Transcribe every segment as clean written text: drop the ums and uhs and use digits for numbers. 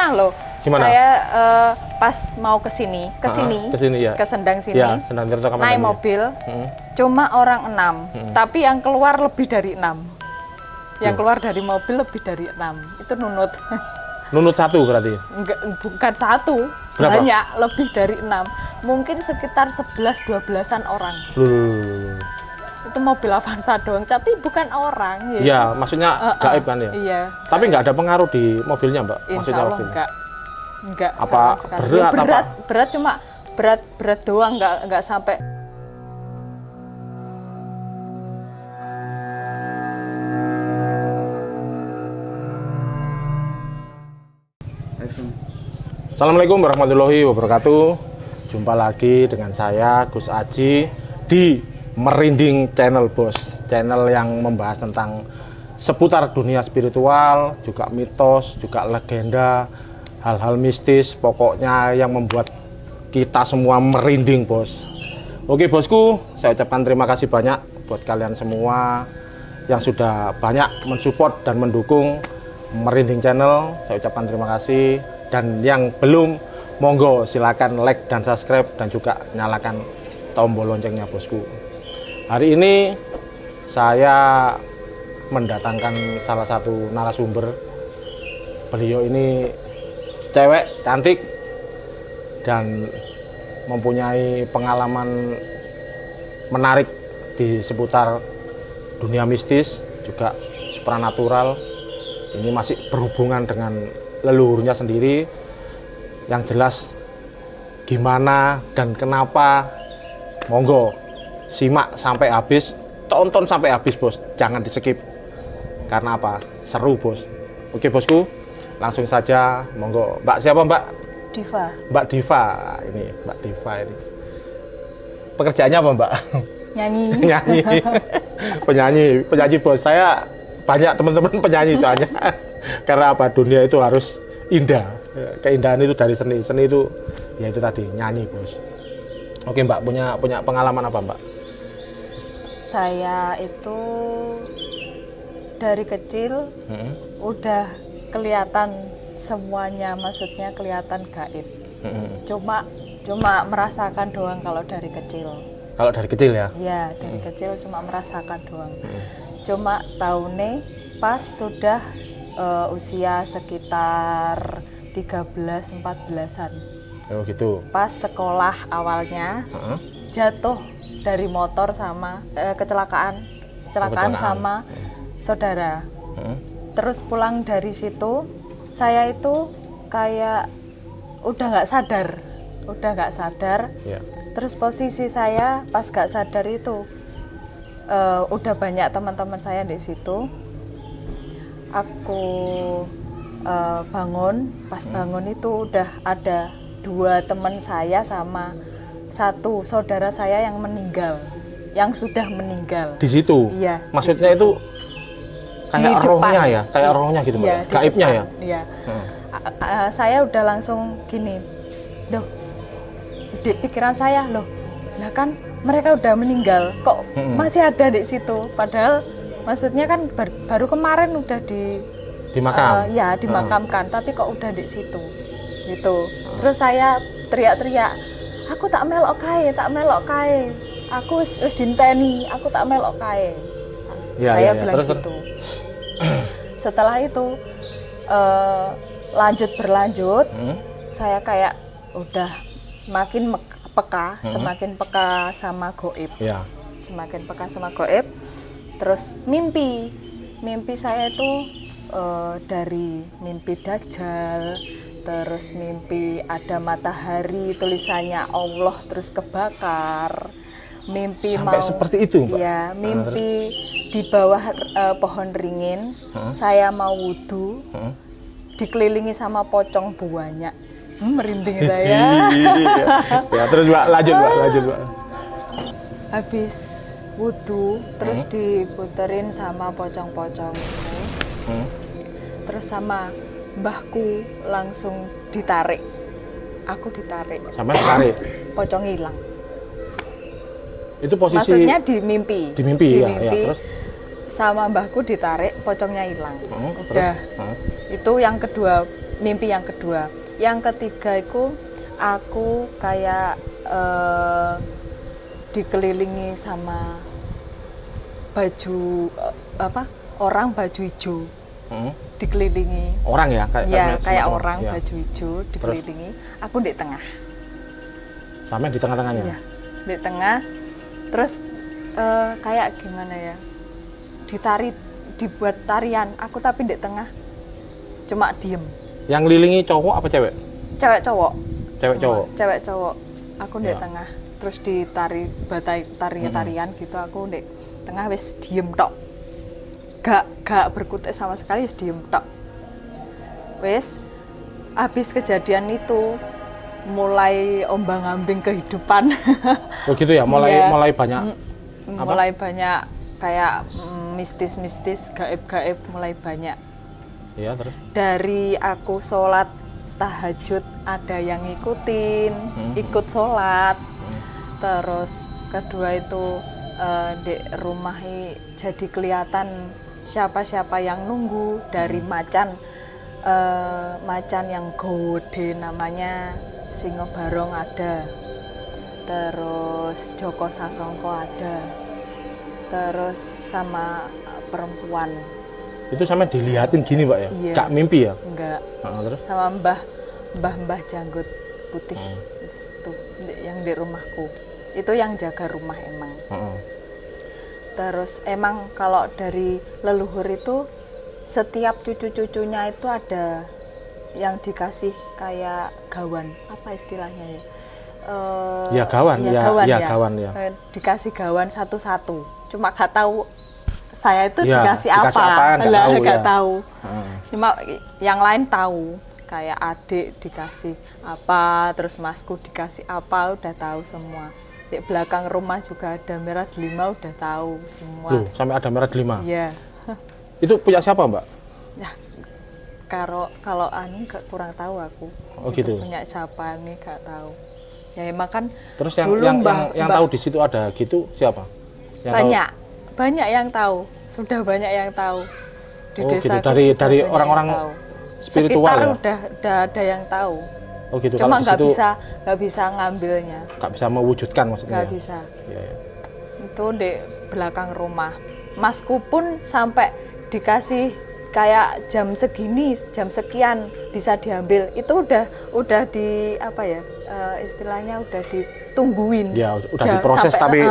pernah loh. Gimana? Saya pas mau ke sini, ya. ke Sendang sini, Ya, Sendang Tirto Kamandanu. naik mobil, cuma orang 6, tapi yang keluar lebih dari 6. Yang keluar dari mobil lebih dari 6, itu nunut. Nunut satu berarti? Enggak, bukan satu, berapa? banyak, lebih dari 6. Mungkin sekitar 11-12an orang. Loh. Itu mobil Avanza doang, tapi bukan orang. Iya, maksudnya gaib kan ya? Iya. Tapi nggak ada pengaruh di mobilnya, Mbak? Insya Maksudnya Allah waktu itu? enggak. Apa sama sekali. berat, Ya, berat, apa? berat cuma berat doang, enggak sampai. Assalamualaikum warahmatullahi wabarakatuh. Jumpa lagi dengan saya Gus Aji di Merinding Channel, Bos. Channel yang membahas tentang seputar dunia spiritual, juga mitos, juga legenda, hal-hal mistis, pokoknya yang membuat kita semua merinding, Bos. Oke, Bosku, saya ucapkan terima kasih banyak buat kalian semua yang sudah banyak mensupport dan mendukung Merinding Channel. Saya ucapkan terima kasih. Dan yang belum, monggo silakan like dan subscribe dan juga nyalakan tombol loncengnya, Bosku. Hari ini saya mendatangkan salah satu narasumber. Beliau ini cewek cantik dan mempunyai pengalaman menarik di seputar dunia mistis, juga supranatural. Ini masih berhubungan dengan leluhurnya sendiri. Yang jelas gimana dan kenapa, monggo simak sampai habis, tonton sampai habis, Bos. Jangan di skip. Karena apa? Seru, Bos. Oke, Bosku, langsung saja, monggo. Mbak siapa, Mbak? Diva. Mbak Diva. Ini Mbak Diva ini. Pekerjaannya apa, Mbak? Nyanyi. Penyanyi, Bos. Saya banyak teman-teman penyanyi soalnya. Karena apa? Dunia itu harus indah. Keindahan itu dari seni. Seni itu ya itu tadi, nyanyi, Bos. Oke, Mbak, punya pengalaman apa, Mbak? Saya itu dari kecil udah kelihatan semuanya, maksudnya kelihatan gaib. Cuma merasakan doang kalau dari kecil. Kalau dari kecil ya? Iya, dari kecil cuma merasakan doang. Cuma tahunnya pas sudah usia sekitar 13-14an. Oh gitu. Pas sekolah awalnya jatuh dari motor sama kecelakaan sama saudara. Terus pulang dari situ saya itu kayak udah nggak sadar. Ya. Terus posisi saya pas nggak sadar itu udah banyak teman-teman saya di situ. Aku bangun, pas bangun itu udah ada 2 teman saya sama 1 saudara saya yang meninggal, yang sudah meninggal. Di situ? Iya. Maksudnya itu kayak rohnya ya? Kayak rohnya gitu, Mbak? Iya, Gaibnya ya? Iya. Saya udah langsung gini, loh, di pikiran saya, loh, lah kan mereka udah meninggal, kok masih ada di situ? Padahal maksudnya kan baru kemarin udah dimakamkan, tapi kok udah di situ, gitu. Terus saya teriak-teriak, aku tak melok kae, aku wis dinteni, aku tak melok kae. Saya bilang terus, gitu. Setelah itu berlanjut, saya kayak udah makin peka, semakin peka sama goib. Ya. Semakin peka sama goib. Terus mimpi saya itu dari mimpi Dajjal, terus mimpi ada matahari tulisannya Allah terus kebakar, mimpi sampai seperti itu, Mbak? Iya, mimpi di bawah pohon ringin, saya mau wudhu, dikelilingi sama pocong banyak. Merinding saya. Ya, terus Mbak, lanjut, Mbak. Habis wudhu, terus diputerin sama pocong-pocong itu. Terus sama mbahku langsung ditarik. Aku ditarik. Sampai ditarik? Pocong hilang. Itu posisi? Maksudnya di mimpi. Di mimpi, ya, terus? sama mbahku ditarik, pocongnya hilang. Udah. Terus? Itu yang kedua, mimpi yang kedua. Yang ketiga itu aku kayak dikelilingi sama baju orang baju hijau. Dikelilingi. Orang ya? Kayak orang ya. baju hijau dikelilingi. Aku di tengah. Sampai di tengah-tengahnya? Iya, di tengah. Terus kayak gimana ya? Dibuat tarian. Aku tapi di tengah. Cuma diem. Yang ngelilingi cowok apa cewek? Cewek cowok. Cewek cowok. Aku di tengah. Terus ditari tarian gitu. Aku di tengah wis diem tok. Gak berkutik sama sekali, wis diem tok. Wis habis kejadian itu mulai ombang-ambing kehidupan. Oh gitu ya, mulai banyak mulai banyak kayak mistis-mistis, gaib-gaib mulai banyak. Iya, terus dari aku sholat tahajud ada yang ngikutin, ikut sholat. Terus kedua itu di rumah jadi kelihatan siapa-siapa yang nunggu dari macan yang gede namanya Singo Barong ada, terus Joko Sasongko ada, terus sama perempuan. Itu sama dilihatin gini Mbak ya? Iya. Gak mimpi ya? Enggak. Terus? Sama mbah janggut putih itu yang di rumahku. Itu yang jaga rumah emang. Terus emang kalau dari leluhur itu setiap cucu-cucunya itu ada yang dikasih kayak gawan, apa istilahnya ya? Ya gawan, gawan ya. Dikasih gawan satu-satu. Cuma gak tahu saya itu ya, dikasih apa, nggak tahu. Cuma yang lain tahu, kayak adik dikasih apa, terus masku dikasih apa, udah tahu semua. Di belakang rumah juga ada merah delima, udah tahu semua. Loh, sampai ada merah delima? Iya. Itu punya siapa Mbak? Ya, kalau anu kurang tahu aku. Oh gitu. Punya siapa nih gak tahu. Ya emang kan. Terus yang tahu di situ ada gitu siapa? Yang banyak yang tahu, sudah banyak yang tahu di desa gitu. Dari orang-orang spiritual sekitar ya? udah ada yang tahu. Oh gitu. Cuma nggak bisa ngambilnya. Nggak bisa mewujudkan maksudnya? Nggak bisa. Ya. Itu di belakang rumah. Masku pun sampai dikasih kayak jam segini, jam sekian bisa diambil. Itu udah di apa ya? Istilahnya udah ditungguin. Ya, udah diproses tapi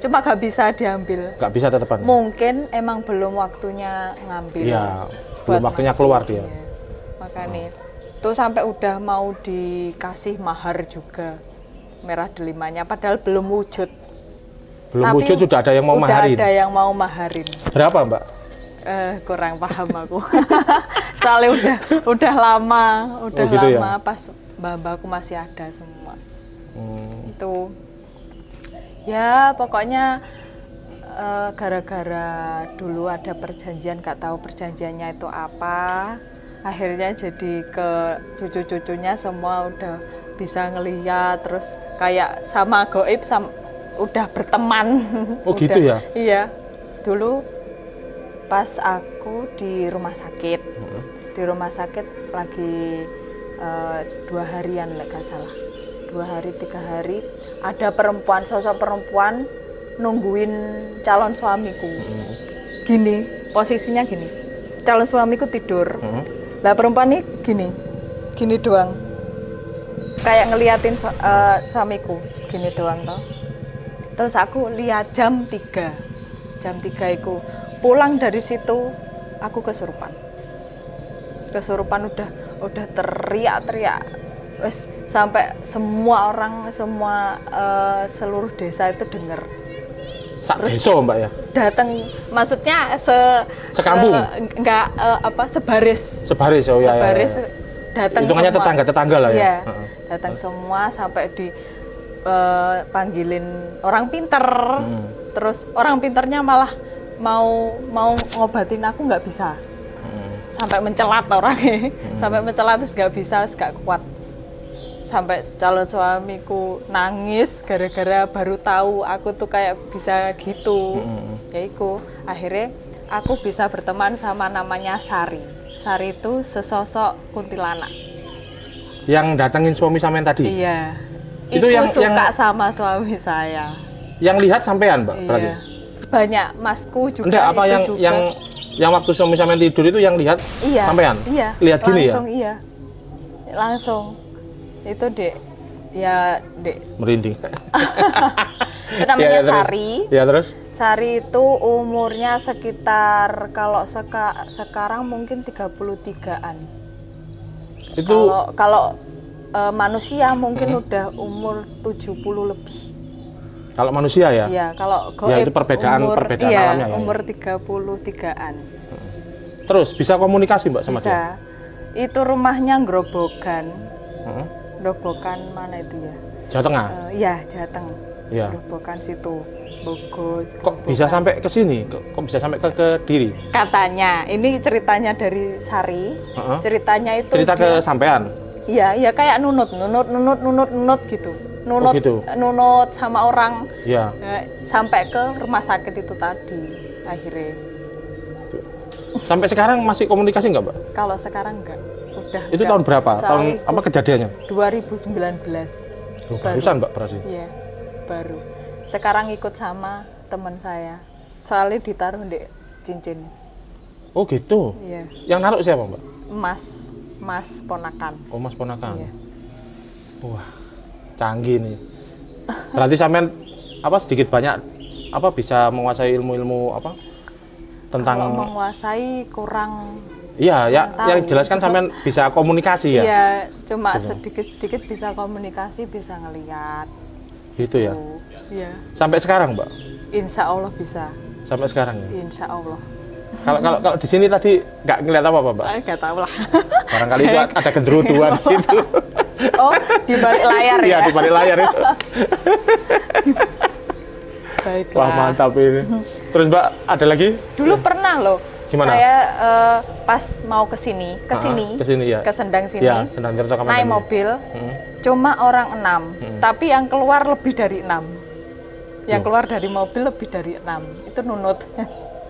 cuma gak bisa diambil. Gak bisa tetepan. Mungkin emang belum waktunya ngambil. Iya, belum waktunya keluar dia. Ya. Makanya itu sampai udah mau dikasih mahar juga merah delimanya, padahal belum wujud. Belum wujud sudah ada yang mau maharin. Udah ada yang mau maharin. Berapa Mbak? Kurang paham aku. Soalnya udah lama, gitu lama ya? pas mbak-mbakku masih ada semua. Itu ya pokoknya gara-gara dulu ada perjanjian, gak tahu perjanjiannya itu apa, akhirnya jadi ke cucu-cucunya semua udah bisa ngeliat, terus kayak sama goib udah berteman. Oh gitu ya? Iya, dulu pas aku di rumah sakit, lagi 2 harian nggak salah, 2 hari 3 hari ada sosok perempuan nungguin calon suamiku. Gini posisinya gini, calon suamiku tidur, lah perempuan ini gini doang, kayak ngeliatin suamiku gini doang toh. Terus aku lihat jam 3 itu pulang dari situ aku kesurupan udah teriak-teriak, wes sampai semua orang seluruh desa itu denger. Desa Mbak ya? Datang, maksudnya sekampung? Enggak sebaris. Oh ya. Sebaris datang. Hitungannya tetangga lah ya. Iya, datang semua sampai panggilin orang pinter. Terus orang pinternya malah mau ngobatin aku nggak bisa. Sampai mencelat orangnya, sampai mencelat terus nggak bisa, nggak kuat. Sampai calon suamiku nangis gara-gara baru tahu aku tuh kayak bisa gitu. Ya iku akhirnya aku bisa berteman sama namanya Sari. Sari itu sesosok kuntilanak. Yang datengin suami sampean tadi? Iya. Itu Iku yang suka sama suami saya. Yang lihat sampean, Mbak, berarti? Iya. Banyak masku juga. Enggak, apa itu juga. yang waktu suami sampean tidur itu yang lihat Iya. sampean? Iya. Lihat gini ya? Langsung iya. Langsung. Itu Dek. Ya, Dek. Merinding. Itu namanya Iya, terus. Sari. Ya, terus? Sari itu umurnya sekitar kalau sekarang mungkin 33-an. Itu Kalau manusia mungkin udah umur 70 lebih. kalau manusia ya? Iya, kalau Ya, goib itu perbedaan iya, alamnya ya. umur 33-an. Terus bisa komunikasi, Mbak, sama dia? Bisa. Itu rumahnya Grobogan. Heeh. Grobogan mana itu ya? Jawa Tengah. Iya, Jateng. Iya. Grobogan situ. Bogor. Kok bisa sampai ke sini? Kok bisa sampai ke Kediri? Katanya, ini ceritanya dari Sari. Heeh. Ceritanya itu Cerita ke sampean? Iya, ya kayak nunut gitu. Nunut, gitu? nunut sama orang Iya. sampai ke rumah sakit itu tadi akhirnya. Sampai sekarang masih komunikasi nggak, Mbak? Kalau sekarang enggak, udah. Itu enggak. tahun berapa? Tahun Soalnya apa kejadiannya? 2019. Oh, barusan, Mbak, berarti. Iya, baru. Sekarang ikut sama teman saya. Soalnya ditaruh di cincin. Oh, gitu. Iya, Yang naruh siapa, Mbak? Mas ponakan. Oh, Mas ponakan. Iya. Wah, canggih nih. Berarti sampean apa sedikit banyak apa bisa menguasai ilmu-ilmu apa tentang Kalau menguasai kurang. iya ya tahu. yang jelas kan sampean bisa komunikasi ya. Iya, cuma sedikit-sedikit bisa komunikasi, bisa ngelihat. Gitu ya. Tuh, iya. Sampai sekarang, Mbak. Insya Allah bisa. Sampai sekarang ya. Insya Allah. Kalau di sini tadi nggak ngeliat apa-apa, Mbak. Nggak tahu lah. Barangkali itu ada genderutuan di situ. Oh, di balik layar Iya, ya? di balik layar itu. Baiklah. Wah, mantap ini. Terus, Mbak, ada lagi? Dulu pernah loh. Gimana? Saya pas mau ke sini, ke sini ya. ke Sendang sini. Ya, Sendang Tirta Kamandan naik ini. mobil, cuma orang 6, tapi yang keluar lebih dari 6. Yang keluar dari mobil lebih dari 6. Itu nunut.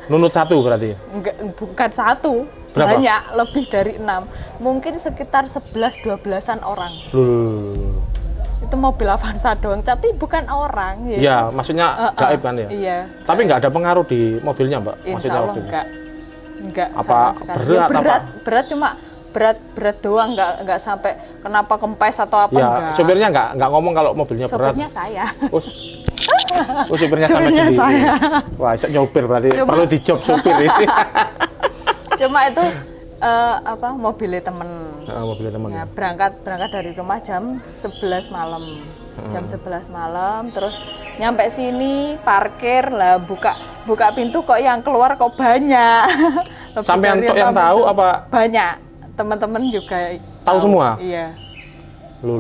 Nunut satu berarti. Enggak, bukan satu. Berapa? Banyak, lebih dari 6. Mungkin sekitar 11-12an orang. Loh. Itu mobil Avanza doang, tapi bukan orang. Ya, Ya, maksudnya gaib kan ya? Iya. Tapi nggak ada pengaruh di mobilnya, Mbak? Insya Maksudnya Allah waktu itu? enggak Apa sama sekali. berat, Ya, apa? berat cuma berat doang, enggak sampai kenapa kempes atau apa, Ya, enggak. supirnya nggak ngomong kalau mobilnya berat. Sopirnya saya. Oh, supirnya sampai Supirnya sendiri. saya. Wah, iso nyopir berarti Cuma- perlu di job supir ini. Cuma itu mobilnya temen. Mobilnya teman. Ya, berangkat dari rumah jam 11 malam. Jam 11 malam, terus nyampe sini, parkir lah, buka pintu kok yang keluar kok banyak. Lebih Sampean dari tok yang 6 tahu itu. apa? Banyak. Teman-teman juga Tahu semua? Iya. Lu.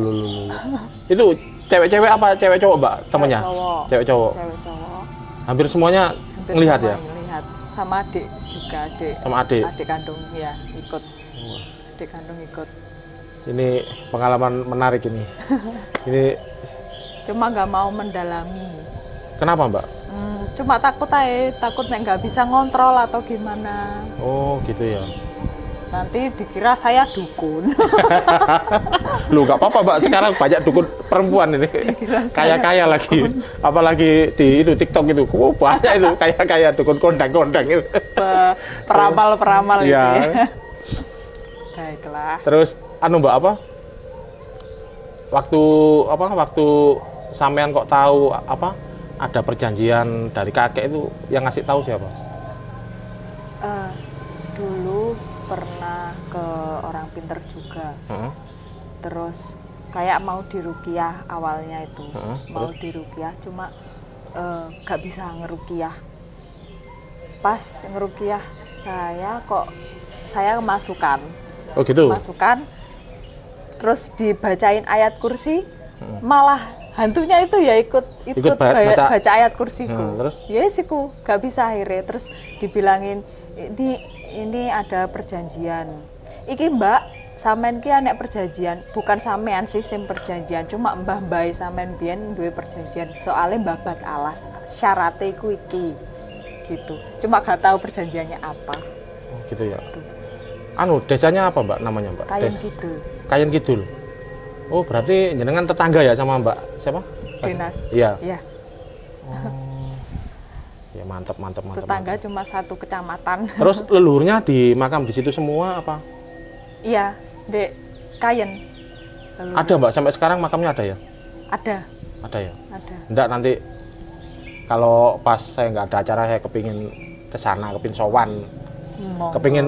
Itu cewek-cewek apa cewek cowok, Mbak? Temennya? Cowok. Cewek cowok. Cewek cowok. Hampir semuanya Hampir ngelihat semua ya? Ngelihat. Sama adik juga, Sama adik? Adik kandung ya, ikut. Adik kandung ikut. Ini pengalaman menarik ini. Ini Cuma nggak mau mendalami. kenapa, Mbak? Cuma takut nggak bisa ngontrol atau gimana. Oh, gitu ya. Nanti dikira saya dukun. Lu nggak apa-apa, Mbak. Sekarang banyak dukun perempuan ini. Kaya-kaya lagi. Apalagi di itu TikTok itu. Oh, banyak itu kaya-kaya dukun kondang-kondang itu. Peramal-peramal itu Iya. ya. Baiklah. Terus Mbak apa? Waktu sampean kok tahu apa? Ada perjanjian dari kakek itu yang ngasih tahu siapa? Dulu pernah ke orang pinter juga. Heeh. Terus kayak mau diruqyah awalnya itu. Mau diruqyah cuma gak bisa ngeruqyah. Pas ngeruqyah saya kemasukan. Oh, gitu. Masukan, terus dibacain ayat kursi, malah hantunya itu ya ikut baca ayat kursiku. Terus? Ya siku gak bisa akhirnya. Terus dibilangin ini ada perjanjian. Iki Mbak, sampean ki anek perjanjian, bukan sampean sih sim perjanjian, cuma mbah-mbah sampean biyen duwe perjanjian. Soalnya babat alas, syaratnya iku iki. gitu. Cuma gak tahu perjanjiannya apa. Oh, gitu ya. Anu, desanya apa Mbak namanya Mbak? Kayen gitu. Kayen Kidul. Oh, berarti jenengan tetangga ya sama Mbak siapa? Dinas. Iya. Iya. Ya mantap. Tetangga cuma satu kecamatan. Terus leluhurnya di makam di situ semua apa? Iya, Dek Kayen. Lalu Ada Mbak sampai sekarang makamnya ada ya? ada. Ada ya? Ada. Enggak, nanti kalau pas saya nggak ada acara saya kepingin kesana, kepingin sowan,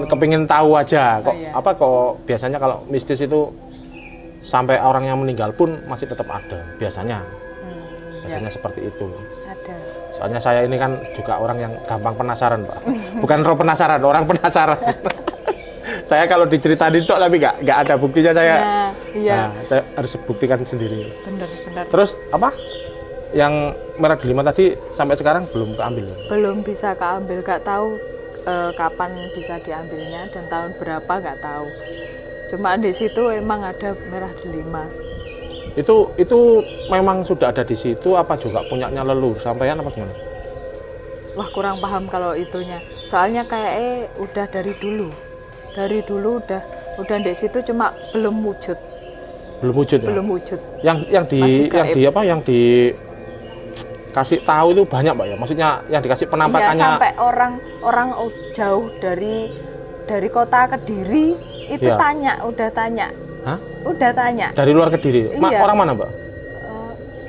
kepingin tahu aja kok iya. apa kok biasanya kalau mistis itu sampai orang yang meninggal pun masih tetap ada biasanya. Biasanya seperti itu. Ada. Soalnya saya ini kan juga orang yang gampang penasaran, Pak. Bukan roh penasaran, orang penasaran. Saya kalau diceritain itu tapi nggak ada buktinya saya. Nah, iya. Nah, saya harus buktikan sendiri. Benar. Terus apa? Yang merah delima tadi sampai sekarang belum keambil. Belum bisa keambil, gak tahu kapan bisa diambilnya dan tahun berapa gak tahu. Cuma di situ emang ada merah delima. Itu memang sudah ada di situ apa juga punyanya leluhur sampean apa gimana? Wah, kurang paham kalau itunya. Soalnya kayak udah dari dulu. Dari dulu udah di situ cuma belum wujud. Belum wujud ya? Belum wujud. Yang kasih tahu itu banyak Mbak ya? Maksudnya yang dikasih penampakannya. Iya, sampai orang jauh dari kota Kediri itu ya. udah tanya. Hah? Udah tanya. Dari luar Kediri. Iya. Orang mana Mbak?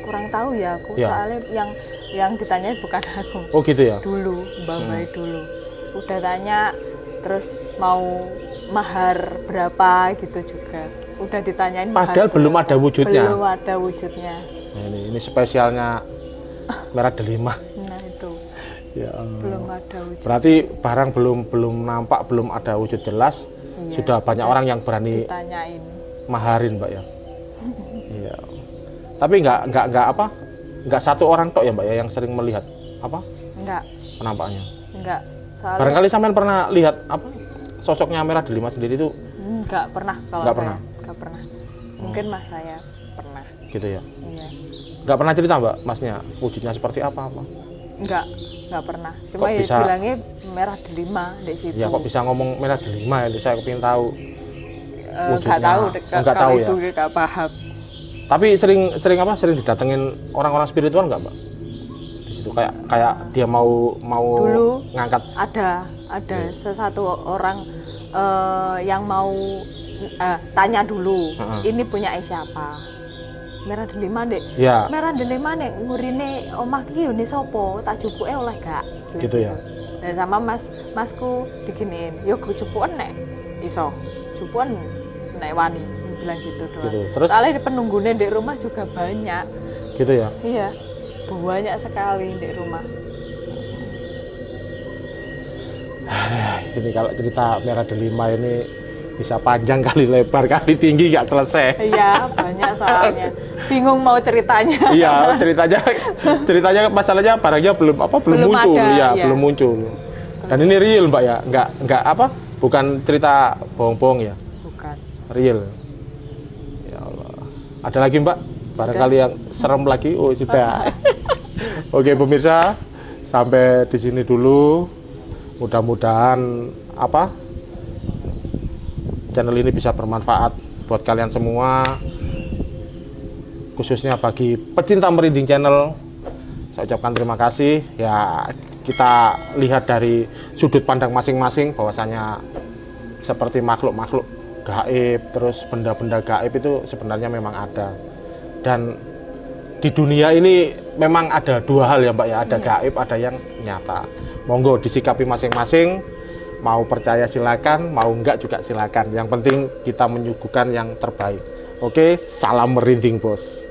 Kurang tahu ya aku. Ya. Soalnya yang ditanyain bukan aku. Oh gitu ya. Dulu, Mbak Bay dulu. Udah tanya terus mau mahar berapa gitu juga. Udah ditanyain Padahal mahar belum berapa. ada wujudnya. Belum ada wujudnya. Nah, ini spesialnya merah delima. Nah, itu. Ya. Belum ada wujud. Berarti barang belum nampak, belum ada wujud jelas. Iya. Sudah banyak orang yang berani Ditanyain. maharin Mbak ya. Iya. Tapi nggak satu orang tok ya Mbak ya yang sering melihat apa Enggak. penampakannya. Enggak. Soalnya Barangkali sampean pernah lihat apa sosoknya merah delima sendiri itu enggak pernah kalau Enggak saya. pernah? Enggak pernah. Mungkin mas saya pernah. gitu ya. Iya. Nggak pernah cerita Mbak masnya wujudnya seperti apa? Enggak pernah. Cuma Kok ya bisa- bilangnya merah delima di situ. Ya kok bisa ngomong merah delima ya? Saya kepingin tahu. Enggak tahu Nggak kalau tahu itu ya? enggak paham. Tapi sering didatengin orang-orang spiritual nggak Mbak? Di situ kayak dia mau Dulu ngangkat. ada sesuatu orang yang mau tanya dulu ini punya siapa. Merah delima Dek. Ya. Merah delima nek ngurine omah ki yo ni sapa? Tak jupuke oleh gak? Gitu ya. Dan sama masku diginiin, yo go jupuken nek iso. Jupuken nek wani bilang gitu doang. Gitu. Terus? Soalnya di penunggunya di rumah juga banyak. Gitu ya. Iya. Banyak sekali di rumah. Ini kalau cerita merah delima ini bisa panjang kali lebar kali tinggi nggak selesai. Iya, banyak soalnya. Bingung mau ceritanya. Iya, ceritanya masalahnya barangnya belum muncul ada, ya, iya. belum muncul. Dan ini real Mbak ya, nggak bukan cerita bohong-bohong ya, Bukan. real. Ya Allah. Ada lagi Mbak? Barangkali yang serem lagi? Oh sudah. Oke pemirsa, sampai di sini dulu. Mudah-mudahan channel ini bisa bermanfaat buat kalian semua, khususnya bagi pecinta merinding channel. Saya ucapkan terima kasih ya. Kita lihat dari sudut pandang masing-masing bahwasanya seperti makhluk-makhluk gaib, terus benda-benda gaib itu sebenarnya memang ada. Dan di dunia ini memang ada dua hal ya Mbak ya, ada gaib, ada yang nyata. Monggo disikapi masing-masing, mau percaya silakan, mau enggak juga silakan. Yang penting kita menyuguhkan yang terbaik. Oke, salam merinding bos.